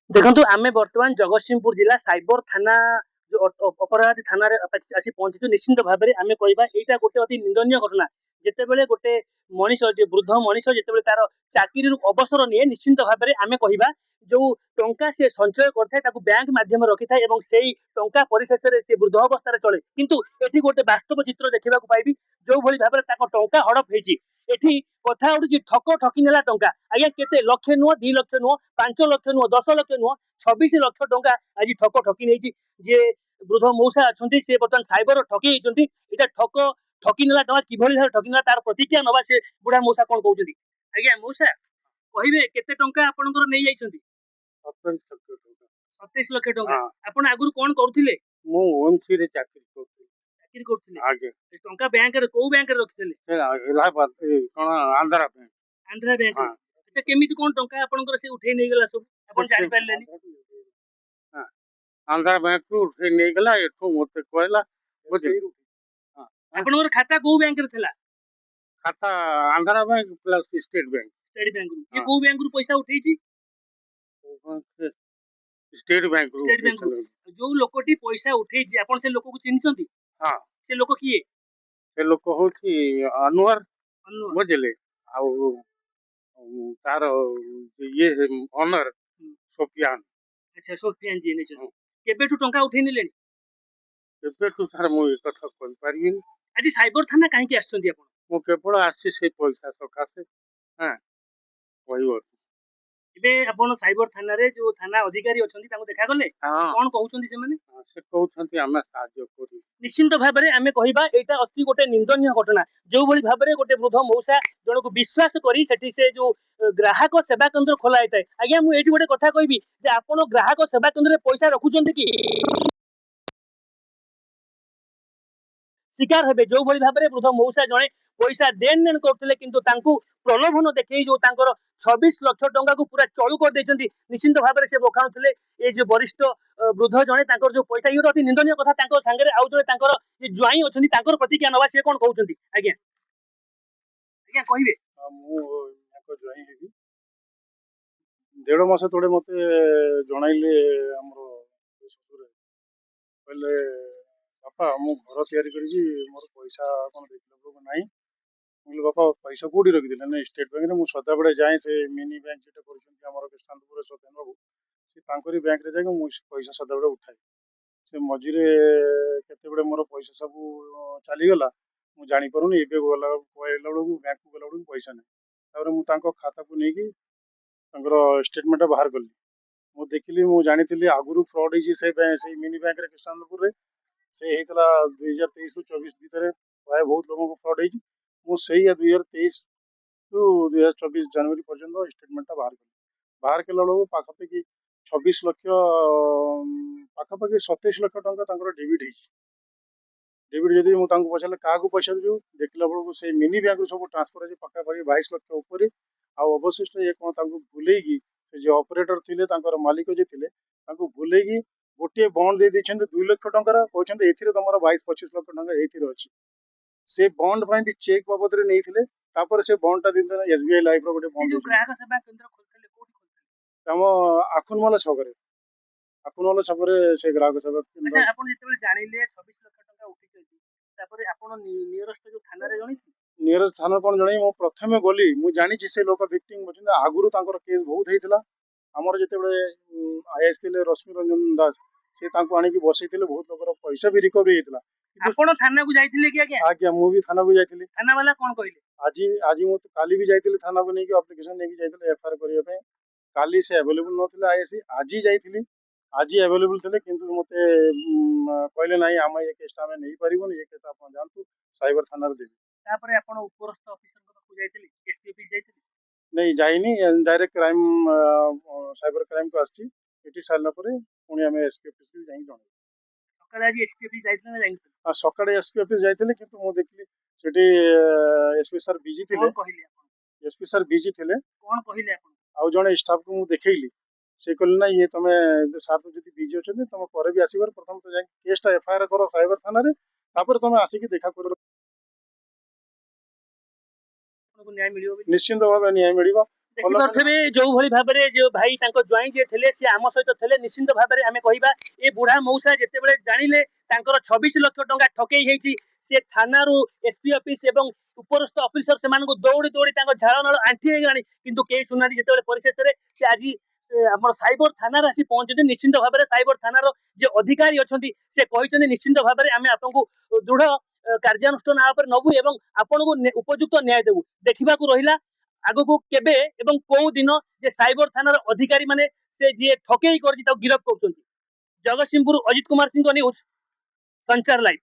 देखंतु आमे वर्तमान जगतसिंहपुर जिला साइबर थाना जो अपराधी थाना रे आसी पहुंची निश्चिंत भाव में आमे कहबा एटा गोटे अति निंदनीय घटना जेतेबेले गोटे मनीष वृद्ध मनीष जेतेबेले तार चाकरी अवसर निये निश्चिंत भाव में आमे कहबा जो टंका से संचय करथाय ताकू बैंक माध्यम रखिथाय एवं सेही टंका परिशेष रे से वृद्ध अवस्था रे चले किंतु एठी गोटे वास्तव चित्र देखिबा को पाइबी जो भली भाबरे ताको टंका हड़प हेची एठी कथा उडुची ठक ठकी नेला टंका आज्ञा केते लक्ष नुह 2 लक्ष नुह 5 लक्ष नुह 10 लक्ष नुह 26 लक्ष टंका आज ठक ठकी नेची जे वृद्ध मौसा अछंती से बर्तन साइबर ठकी हेचंती एटा ठक ठकी नेला टंका किभली भाबरे ठकी नेला तार प्रतिक्रिया नबा से बुढा मौसा कोन कहउछंती आज्ञा मौसा कहिबे केते टंका आपनकर नै जाइछंती 27 लक्ष टंका आपण आगुर कोन करथिले मु ओमसी रे चाकरी करथिले आगे टंका बैंक रे को बैंक रे रखिथिले इलाहाबाद कोन आंध्रा बैंक अच्छा केमिति कोन टंका आपनकर से उठै नै गेला सब आपण जानि पारलेनी आंध्रा बैंक रु उठै नै गेला एठो मते कहला बुझी आपनकर खाता को बैंक रे थला खाता Andhra bank plus state bank ये को बैंक रु पैसा उठैची स्टेट बैंक जो लोकटी पैसा उठैची आपण से लोक को चिन्हचंती हां से लोक किए से लोक होची अनवर बुझले आ तार ये ऑनर सोफियान अच्छा सोफियान जी ने केबेठु टंका उठै नेलेनी केबेठु तार मु कथा कोइ पारिबिन आज साइबर थाना काहे की आछंती आपण मु केवल आसी से पैसा सकासे हां कहबो इबे आपण साइबर थाना रे जो थाना अधिकारी अछंती ताको देखा गले कोन कहउछंती से माने से कहउछंती आमे साहाय्य करी निश्चिंत भाव में आमे कहिबा एटा अति गोटे निंदनीय घटना जो भली भाव में गोटे वृद्ध मौसा जन को विश्वास करी सेठी से जो ग्राहक सेवा केंद्र खोला होता है आज्ञा मु एठी गोटे कथा कहबी जे आपण ग्राहक सेवा केंद्र रे पैसा रखुचंती कि शिकार हेबे जो भली भाव में वृद्ध मौसा जने पैसा देन देन करथिले किंतु तांकू प्रलोभन देखै जो तांकर 26 लक्ष टंका को पूरा चळू कर देछंती निश्चिंत भाव में से बोखाउथिले ए जो वरिष्ठ वृद्ध जने तांकर जो पैसा ये अति निंदनीय कथा तांकर संगे आउ जने तांकर जे ज्वाई अछंती तांकर प्रतिक्रिया नबा से कोन कहउछंती आज्ञा आज्ञा कहिबे मु याको ज्वाई हेबी 1.5 मास तोड़े मते जणाइले हमरो ससुर पहले बापा मु घर तयारी करी मोर पैसा कोन देखलो नाही मुले बापा पैसा कोडी रखि दिले ना स्टेट बैंक रे मु सदा बडे जाय से मिनी बैंक जेटा करछन हमर केस्तानपुर सतेन बाबू से तांकरी बैंक रे जाय मु पैसा सदा बडे उठाई से मझिरे केते बडे मोर पैसा सब चली गला मु जानि परुनी एबे गला कहला बडू बैंक को गला बडू पैसा नै तारे मु तांको खाता को नेकी तांकर स्टेटमेंट बाहर करली मु देखिली मु जानितिली आगुरु फ्रॉड हिजी से मिनी बैंक रे केस्तानपुर रे से हेतला 2023 रु 24 भीतर प्राय बहुत लोगों को फ्रॉड हिजी मु सही 2023 टू 2024 जनवरी पर्यंत स्टेटमेंट बाहर केला लोग पाखापाखि 26 लक्ष पाखापाखि 27 लक्ष टंका तांकर डेबिट हिजी डेबिट जदि मु तांको पछले कागु पैसा जो देखला बळको से मिनी बैंक सब ट्रांसफर है पाखापाखि 22 लक्ष ऊपर आ अवशिष्ट ये कोन तांको भुलेगी से जो ऑपरेटर थिले तांकर मालिक जे थिले तांको भुलेगी गोटे बॉन्ड दे दैछन 2 लाख टंका कहछन एथिरे तमरा 22-25 लाख टंका एथिरे अछि से बॉन्ड फाइंड चेक बाबद रे नै थिले तापर से बॉन्ड ता दिन एसबीआई लाइफ रो गोटे बॉन्ड जो ग्राहक सेवा केंद्र खोलथले कोठी खोलथले तम आखुनवाला छकरे से ग्राहक सेवा केंद्र अच्छा आपण जेतेबे जानिले 26 लाख टंका उठी जैती तापर आपण नियरेस्ट जो थाना रे जणी नियरेस्ट थाना कोन जणी मो प्रथमे गली मु जानि छी से लोक विक्टिम बचिन आगुरु तांकर केस बहुत हेतिला हमर जेतेबे आईएस थिले रश्मि रंजन दास से तांको आनी की बसैतिले बहुत लोकर पैसा भी रिकवरी हेतिला आपण थाना को जाइतिले कि आज्ञा मु भी थाना को जाइतिले थाना वाला कोन कहले आज मु काली भी जाइतिले थाना को नेकी एप्लीकेशन नेकी जाइतिले एफआईआर करिया पे काली से अवेलेबल नथिले आईएस आज जाइतिली आज अवेलेबल थिले किंतु मते कहले नाही हम ये केस में नहीं परिबो ये केस आपण जानतु साइबर थाना रे देबी तापर आपण उपरस्थ ऑफिसर को जाइतिले एसपी ऑफिस जाइतिले नहीं जाइनी डायरेक्ट क्राइम साइबर क्राइम को आछि एटी सालना परे पुणी हमें एसपी ऑफिस भी जाई जण सकाळे आज एसपी ऑफिस जाइतिले ना जाइतिले आ सकाळे एसपी ऑफिस जाइतिले किंतु मु देखली सेठी एसपी सर बिजी थिले कोन कहिले आपण एसपी सर बिजी थिले कोन कहिले आपण आ जणे स्टाफ को मु देखैली से कहले ना ये तमे सर तो जति बिजी होछन तमे करे भी आसीबर प्रथम तो जाई केसटा एफआईआर करो साइबर थाना रे तापर तमे आसी की देखा करो न्याय मिलियो निश्चिंत भाव न्याय मिलिबा ଦେଖିପାରୁଥିବେ ଯୋଉ ଭଳି ଭାବରେ ଯୋଉ ଭାଇ ତାଙ୍କ ଜ୍ୱାଇଁ ଯିଏ ଥିଲେ ସେ ଆମ ସହିତ ଥିଲେ ନିଶ୍ଚିନ୍ତ ଭାବରେ ଆମେ କହିବା ଏ ବୁଢା ମଉସା ଯେତେବେଳେ ଜାଣିଲେ ତାଙ୍କର 26 ଲକ୍ଷ ଟଙ୍କା ଠକେଇ ହେଇଛି ସେ ଥାନାରୁ ଏସପି ଅଫିସ ଏବଂ ଉପରସ୍ଥ ଅଫିସର ସେମାନଙ୍କୁ ଦୌଡ଼ି ଦୌଡ଼ି ତାଙ୍କ ଝାଳ ନାଳ ଆଣ୍ଠି ହେଇଗଲାଣି କିନ୍ତୁ କେହି ଶୁଣୁନାହାନ୍ତି ଯେତେବେଳେ ପରିଶେଷରେ ସେ ଆଜି ଆମର ସାଇବର ଥାନାରେ ଆସି ପହଞ୍ଚନ୍ତି ନିଶ୍ଚିନ୍ତ ଭାବରେ ସାଇବର ଥାନାର ଯେ ଅଧିକାରୀ ଅଛନ୍ତି ସେ କହିଛନ୍ତି ନିଶ୍ଚିନ୍ତ ଭାବରେ ଆମେ ଆପଣଙ୍କୁ ଦୃଢ କାର୍ଯ୍ୟାନୁଷ୍ଠାନ ଉପରେ ନବୁ ଏବଂ ଆପଣଙ୍କୁ ଉପଯୁକ୍ତ ନ୍ୟାୟ ଦେବୁ ଦେଖିବାକୁ ରହିଲା ଆଗକୁ କେବେ ଏବଂ କୋଉ ଦିନ ଯେ ସାଇବର ଥାନାର ଅଧିକାରୀ ମାନେ ସେ ଯିଏ ଠକେଇ କରିଛି ତାକୁ ଗିରଫ କରୁଛନ୍ତି ଜଗତସିଂହପୁର ଅଜିତ କୁମାର ସିଂଙ୍କ ନ୍ୟୁଜ संचार लाइव।